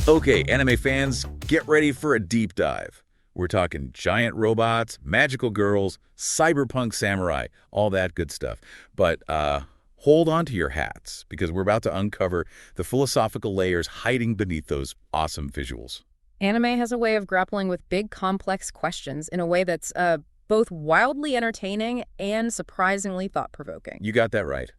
Okay, anime fans, get ready for a deep dive. We're talking giant robots, magical girls, cyberpunk samurai, all that good stuff. But hold on to your hats, because we're about to uncover the philosophical layers hiding beneath those awesome visuals. Anime has a way of grappling with big, complex questions in a way that's both wildly entertaining and surprisingly thought-provoking. You got that right.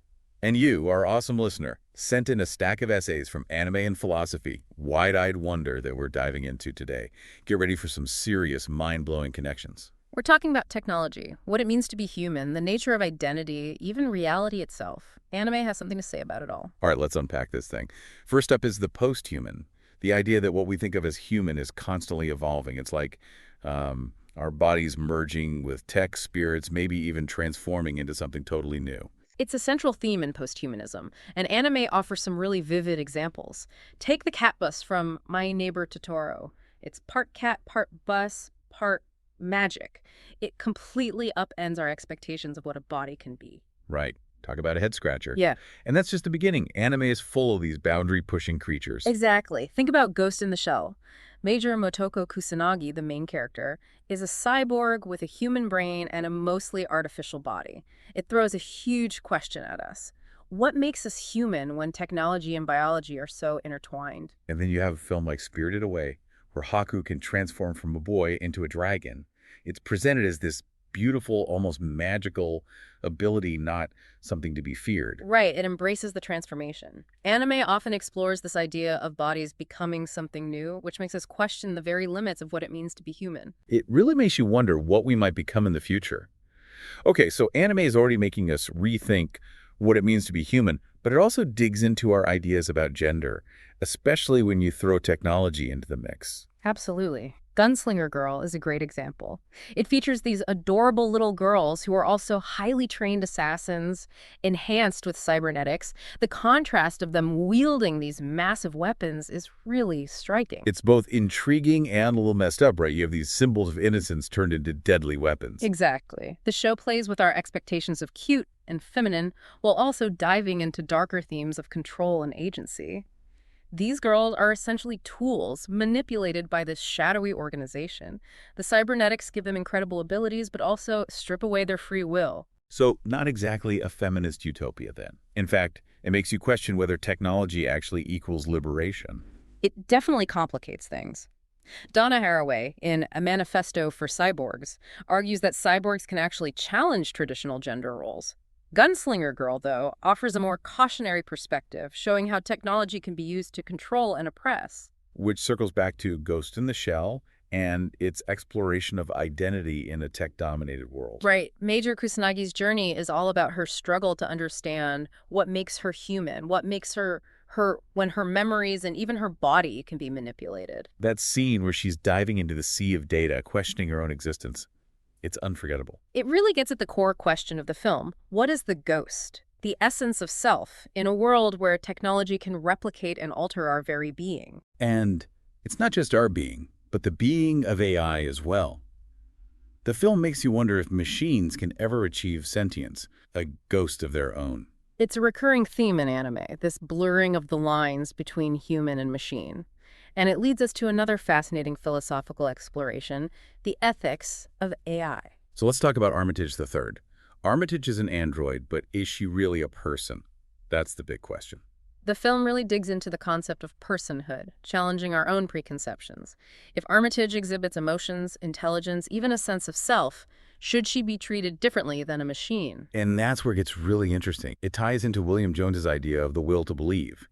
And you, our awesome listener, sent in a stack of essays from anime and philosophy, wide-eyed wonder that we're diving into today. Get ready for some serious, mind-blowing connections. We're talking about technology, what it means to be human, the nature of identity, even reality itself. Anime has something to say about it all. All right, let's unpack this thing. First up is the post-human, the idea that what we think of as human is constantly evolving. It's like our bodies merging with tech spirits, maybe even transforming into something totally new. It's a central theme in posthumanism, and anime offers some really vivid examples. Take the cat bus from My Neighbor Totoro. It's part cat, part bus, part magic. It completely upends our expectations of what a body can be. Right. Talk about a head-scratcher. Yeah. And that's just the beginning. Anime is full of these boundary-pushing creatures. Exactly. Think about Ghost in the Shell. Major Motoko Kusanagi, the main character, is a cyborg with a human brain and a mostly artificial body. It throws a huge question at us. What makes us human when technology and biology are so intertwined? And then you have a film like Spirited Away, where Haku can transform from a boy into a dragon. It's presented as this beautiful, almost magical ability, not something to be feared. Right, it embraces the transformation. Anime often explores this idea of bodies becoming something new, which makes us question the very limits of what it means to be human. It really makes you wonder what we might become in the future. Okay, so anime is already making us rethink what it means to be human, but it also digs into our ideas about gender, especially when you throw technology into the mix. Absolutely. Gunslinger Girl is a great example. It features these adorable little girls who are also highly trained assassins, enhanced with cybernetics. The contrast of them wielding these massive weapons is really striking. It's both intriguing and a little messed up, right? You have these symbols of innocence turned into deadly weapons. Exactly. The show plays with our expectations of cute and feminine while also diving into darker themes of control and agency. These girls are essentially tools manipulated by this shadowy organization. The cybernetics give them incredible abilities, but also strip away their free will. So not exactly a feminist utopia then. In fact, it makes you question whether technology actually equals liberation. It definitely complicates things. Donna Haraway, in A Manifesto for Cyborgs, argues that cyborgs can actually challenge traditional gender roles. Gunslinger Girl, though, offers a more cautionary perspective, showing how technology can be used to control and oppress. Which circles back to Ghost in the Shell and its exploration of identity in a tech-dominated world. Right. Major Kusanagi's journey is all about her struggle to understand what makes her human, what makes her when her memories and even her body can be manipulated. That scene where she's diving into the sea of data, questioning her own existence, it's unforgettable. It really gets at the core question of the film. What is the ghost? The essence of self in a world where technology can replicate and alter our very being. And it's not just our being, but the being of AI as well. The film makes you wonder if machines can ever achieve sentience, a ghost of their own. It's a recurring theme in anime, this blurring of the lines between human and machine. And it leads us to another fascinating philosophical exploration, the ethics of AI. So let's talk about Armitage III. Armitage is an android, but is she really a person? That's the big question. The film really digs into the concept of personhood, challenging our own preconceptions. If Armitage exhibits emotions, intelligence, even a sense of self, should she be treated differently than a machine? And that's where it gets really interesting. It ties into William Jones's idea of the will to believe.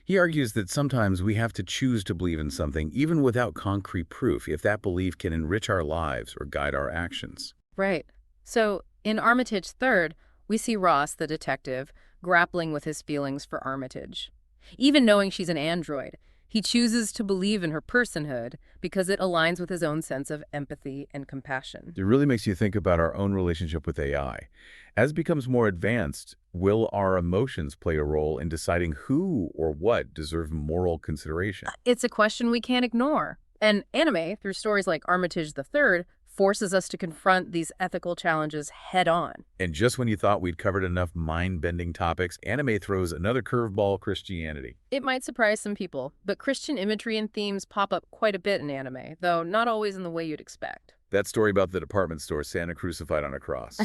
He argues that sometimes we have to choose to believe in something, even without concrete proof, if that belief can enrich our lives or guide our actions. Right. So, in Armitage III, we see Ross, the detective, grappling with his feelings for Armitage. Even knowing she's an android, he chooses to believe in her personhood because it aligns with his own sense of empathy and compassion. It really makes you think about our own relationship with AI. As it becomes more advanced, will our emotions play a role in deciding who or what deserve moral consideration? It's a question we can't ignore. And anime, through stories like Armitage III, forces us to confront these ethical challenges head on. And just when you thought we'd covered enough mind-bending topics, anime throws another curveball: Christianity. It might surprise some people, but Christian imagery and themes pop up quite a bit in anime, though not always in the way you'd expect. That story about the department store Santa crucified on a cross.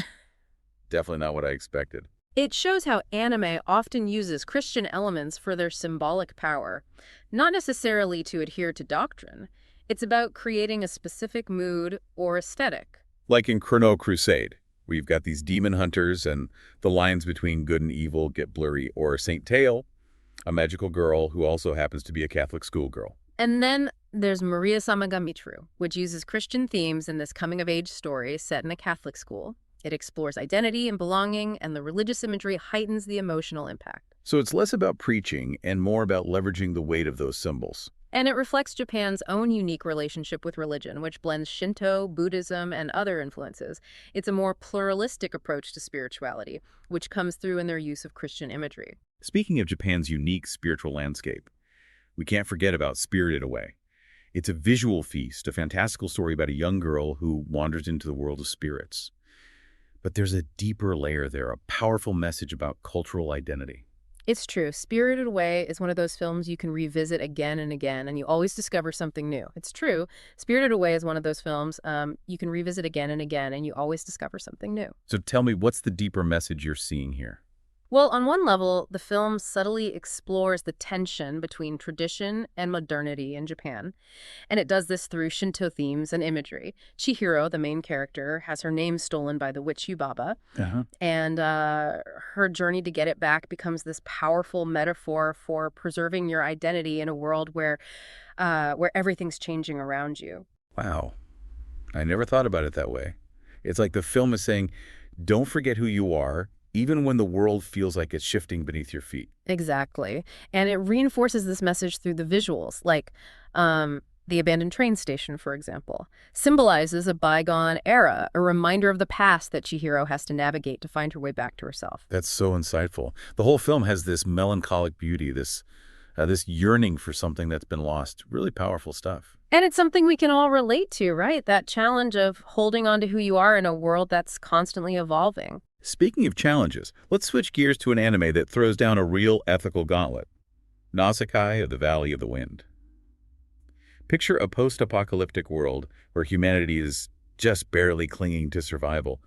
Definitely not what I expected. It shows how anime often uses Christian elements for their symbolic power, not necessarily to adhere to doctrine. It's about creating a specific mood or aesthetic. Like in Chrono Crusade, where you've got these demon hunters and the lines between good and evil get blurry, or Saint Tail, a magical girl who also happens to be a Catholic schoolgirl. And then there's Maria Samaga-Mitru, which uses Christian themes in this coming-of-age story set in a Catholic school. It explores identity and belonging, and the religious imagery heightens the emotional impact. So it's less about preaching and more about leveraging the weight of those symbols. And it reflects Japan's own unique relationship with religion, which blends Shinto, Buddhism, and other influences. It's a more pluralistic approach to spirituality, which comes through in their use of Christian imagery. Speaking of Japan's unique spiritual landscape, we can't forget about Spirited Away. It's a visual feast, a fantastical story about a young girl who wanders into the world of spirits. But there's a deeper layer there, a powerful message about cultural identity. It's true. Spirited Away is one of those films you can revisit again and again, and you always discover something new. It's true. Spirited Away is one of those films you can revisit again and again, and you always discover something new. So tell me, what's the deeper message you're seeing here? Well, on one level, the film subtly explores the tension between tradition and modernity in Japan, and it does this through Shinto themes and imagery. Chihiro, the main character, has her name stolen by the witch Yubaba, and her journey to get it back becomes this powerful metaphor for preserving your identity in a world where everything's changing around you. Wow. I never thought about it that way. It's like the film is saying, don't forget who you are, even when the world feels like it's shifting beneath your feet. Exactly. And it reinforces this message through the visuals, like the abandoned train station, for example, symbolizes a bygone era, a reminder of the past that Chihiro has to navigate to find her way back to herself. That's so insightful. The whole film has this melancholic beauty, this yearning for something that's been lost. Really powerful stuff. And it's something we can all relate to, right? That challenge of holding on to who you are in a world that's constantly evolving. Speaking of challenges, let's switch gears to an anime that throws down a real ethical gauntlet. Nausicaa of the Valley of the Wind. Picture a post-apocalyptic world where humanity is just barely clinging to survival.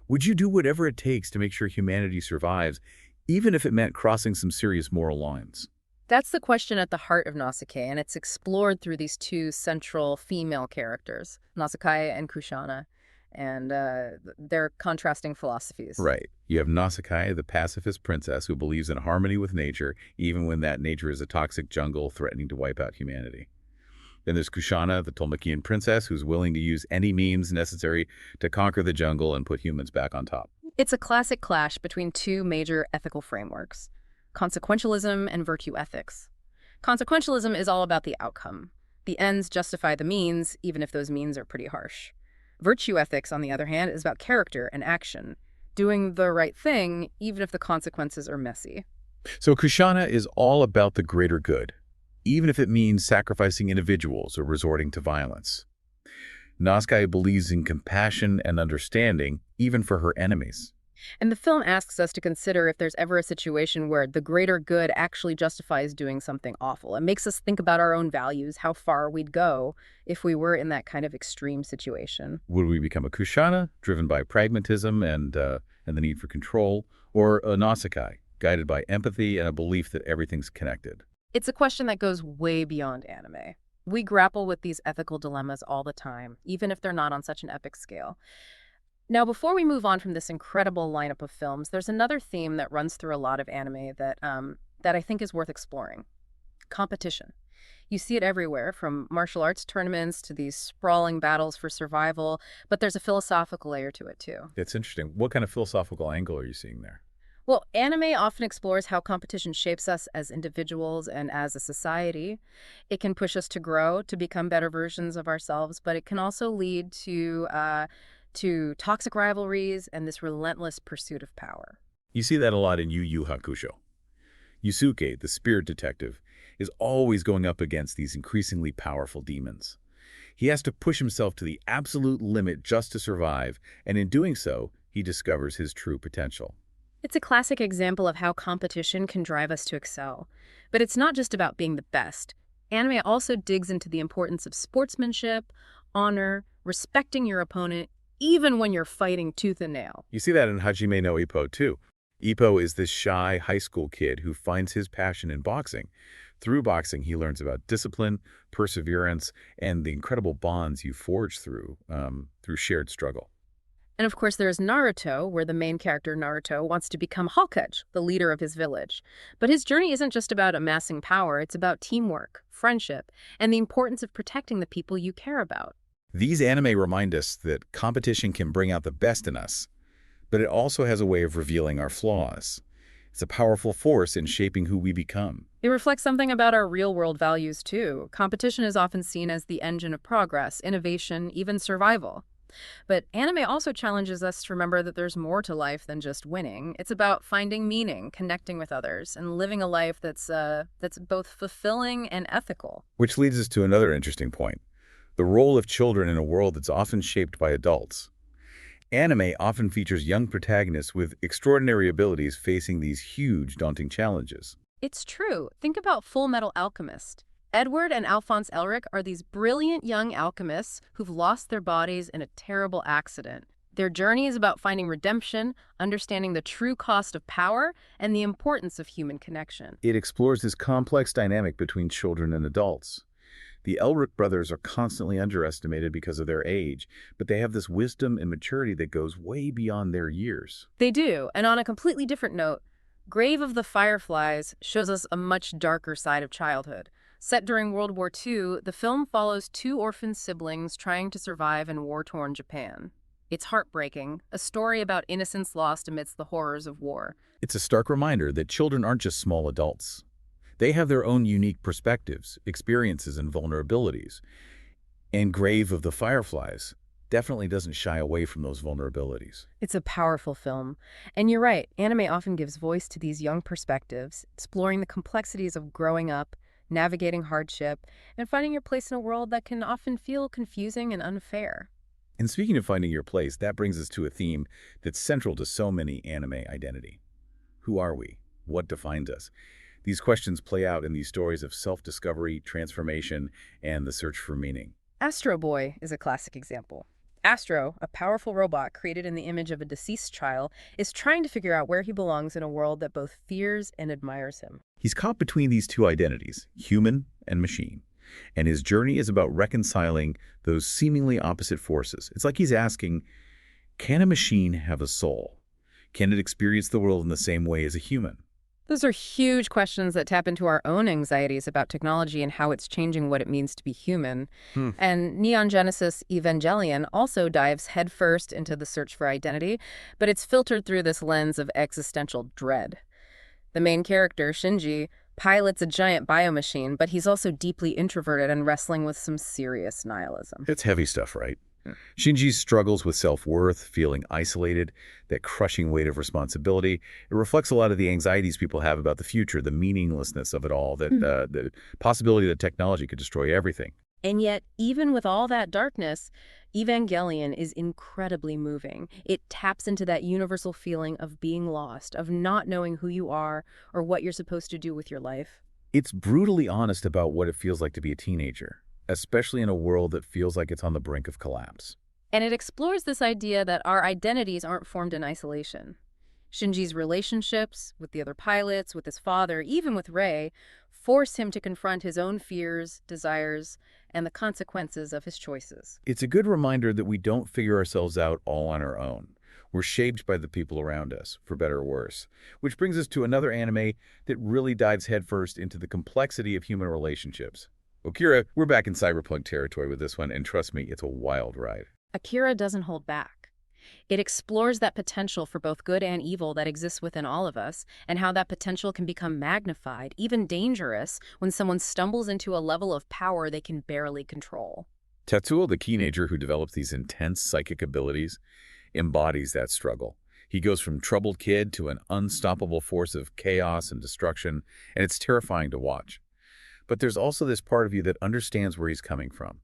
Would you do whatever it takes to make sure humanity survives, even if it meant crossing some serious moral lines? That's the question at the heart of Nausicaa, and it's explored through these two central female characters, Nausicaa and Kushana, and their contrasting philosophies. Right. You have Nausicaa, the pacifist princess who believes in harmony with nature, even when that nature is a toxic jungle threatening to wipe out humanity. Then there's Kushana, the Tolmekian princess, who's willing to use any means necessary to conquer the jungle and put humans back on top. It's a classic clash between two major ethical frameworks, consequentialism and virtue ethics. Consequentialism is all about the outcome. The ends justify the means, even if those means are pretty harsh. Virtue ethics, on the other hand, is about character and action, doing the right thing, even if the consequences are messy. So Kushana is all about the greater good, even if it means sacrificing individuals or resorting to violence. Nausicaa believes in compassion and understanding, even for her enemies. And the film asks us to consider if there's ever a situation where the greater good actually justifies doing something awful. It makes us think about our own values, how far we'd go if we were in that kind of extreme situation. Would we become a Kushana, driven by pragmatism and the need for control, or a Nausicaa, guided by empathy and a belief that everything's connected? It's a question that goes way beyond anime. We grapple with these ethical dilemmas all the time, even if they're not on such an epic scale. Now, before we move on from this incredible lineup of films, there's another theme that runs through a lot of anime that I think is worth exploring. Competition. You see it everywhere, from martial arts tournaments to these sprawling battles for survival, but there's a philosophical layer to it, too. That's interesting. What kind of philosophical angle are you seeing there? Well, anime often explores how competition shapes us as individuals and as a society. It can push us to grow, to become better versions of ourselves, but it can also lead to toxic rivalries and this relentless pursuit of power. You see that a lot in Yu Yu Hakusho. Yusuke, the spirit detective, is always going up against these increasingly powerful demons. He has to push himself to the absolute limit just to survive, and in doing so, he discovers his true potential. It's a classic example of how competition can drive us to excel. But it's not just about being the best. Anime also digs into the importance of sportsmanship, honor, respecting your opponent, even when you're fighting tooth and nail. You see that in Hajime no Ippo, too. Ippo is this shy high school kid who finds his passion in boxing. Through boxing, he learns about discipline, perseverance, and the incredible bonds you forge through shared struggle. And of course, there's Naruto, where the main character, Naruto, wants to become Hokage, the leader of his village. But his journey isn't just about amassing power, it's about teamwork, friendship, and the importance of protecting the people you care about. These anime remind us that competition can bring out the best in us, but it also has a way of revealing our flaws. It's a powerful force in shaping who we become. It reflects something about our real-world values, too. Competition is often seen as the engine of progress, innovation, even survival. But anime also challenges us to remember that there's more to life than just winning. It's about finding meaning, connecting with others, and living a life that's both fulfilling and ethical. Which leads us to another interesting point: the role of children in a world that's often shaped by adults. Anime often features young protagonists with extraordinary abilities facing these huge, daunting challenges. It's true. Think about Full Metal Alchemist. Edward and Alphonse Elric are these brilliant young alchemists who've lost their bodies in a terrible accident. Their journey is about finding redemption, understanding the true cost of power, and the importance of human connection. It explores this complex dynamic between children and adults. The Elric brothers are constantly underestimated because of their age, but they have this wisdom and maturity that goes way beyond their years. They do, and on a completely different note, Grave of the Fireflies shows us a much darker side of childhood. Set during World War II, the film follows two orphan siblings trying to survive in war-torn Japan. It's heartbreaking, a story about innocence lost amidst the horrors of war. It's a stark reminder that children aren't just small adults. They have their own unique perspectives, experiences, and vulnerabilities. And Grave of the Fireflies definitely doesn't shy away from those vulnerabilities. It's a powerful film. And you're right, anime often gives voice to these young perspectives, exploring the complexities of growing up, navigating hardship, and finding your place in a world that can often feel confusing and unfair. And speaking of finding your place, that brings us to a theme that's central to so many anime identity. Who are we? What defines us? These questions play out in these stories of self-discovery, transformation, and the search for meaning. Astro Boy is a classic example. Astro, a powerful robot created in the image of a deceased child, is trying to figure out where he belongs in a world that both fears and admires him. He's caught between these two identities, human and machine, and his journey is about reconciling those seemingly opposite forces. It's like he's asking, can a machine have a soul? Can it experience the world in the same way as a human? Those are huge questions that tap into our own anxieties about technology and how it's changing what it means to be human. And Neon Genesis Evangelion also dives headfirst into the search for identity, but it's filtered through this lens of existential dread. The main character, Shinji, pilots a giant biomachine, but he's also deeply introverted and wrestling with some serious nihilism. It's heavy stuff, right? Shinji struggles with self-worth, feeling isolated, that crushing weight of responsibility. It reflects a lot of the anxieties people have about the future, the meaninglessness of it all, that the possibility that technology could destroy everything. And yet, even with all that darkness, Evangelion is incredibly moving. It taps into that universal feeling of being lost, of not knowing who you are or what you're supposed to do with your life. It's brutally honest about what it feels like to be a teenager, especially in a world that feels like it's on the brink of collapse. And it explores this idea that our identities aren't formed in isolation. Shinji's relationships with the other pilots, with his father, even with Rei, force him to confront his own fears, desires, and the consequences of his choices. It's a good reminder that we don't figure ourselves out all on our own. We're shaped by the people around us, for better or worse. Which brings us to another anime that really dives headfirst into the complexity of human relationships. Akira, we're back in cyberpunk territory with this one, and trust me, it's a wild ride. Akira doesn't hold back. It explores that potential for both good and evil that exists within all of us, and how that potential can become magnified, even dangerous, when someone stumbles into a level of power they can barely control. Tetsuo, the teenager who develops these intense psychic abilities, embodies that struggle. He goes from troubled kid to an unstoppable force of chaos and destruction, and it's terrifying to watch. But there's also this part of you that understands where he's coming from.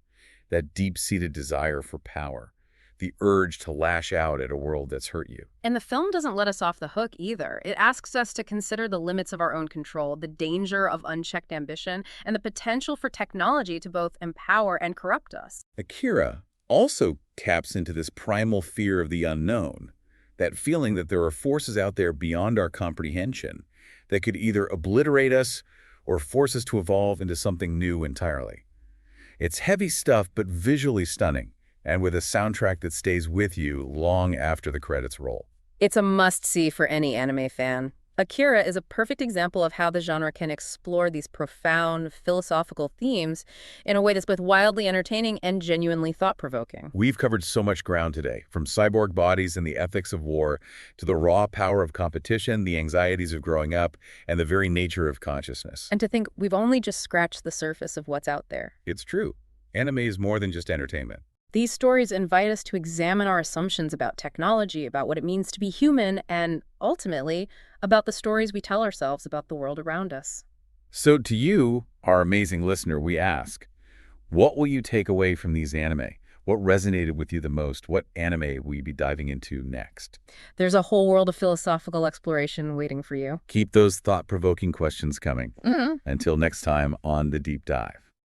that deep-seated desire for power, the urge to lash out at a world that's hurt you. And the film doesn't let us off the hook either. It asks us to consider the limits of our own control, the danger of unchecked ambition, and the potential for technology to both empower and corrupt us. Akira also taps into this primal fear of the unknown, that feeling that there are forces out there beyond our comprehension that could either obliterate us or force us to evolve into something new entirely. It's heavy stuff, but visually stunning, and with a soundtrack that stays with you long after the credits roll. It's a must-see for any anime fan. Akira is a perfect example of how the genre can explore these profound philosophical themes in a way that's both wildly entertaining and genuinely thought-provoking. We've covered so much ground today, from cyborg bodies and the ethics of war to the raw power of competition, the anxieties of growing up, and the very nature of consciousness. And to think we've only just scratched the surface of what's out there. It's true. Anime is more than just entertainment. These stories invite us to examine our assumptions about technology, about what it means to be human, and ultimately, about the stories we tell ourselves about the world around us. So to you, our amazing listener, we ask, what will you take away from these anime? What resonated with you the most? What anime will you be diving into next? There's a whole world of philosophical exploration waiting for you. Keep those thought-provoking questions coming. Mm-hmm. Until next time on The Deep Dive.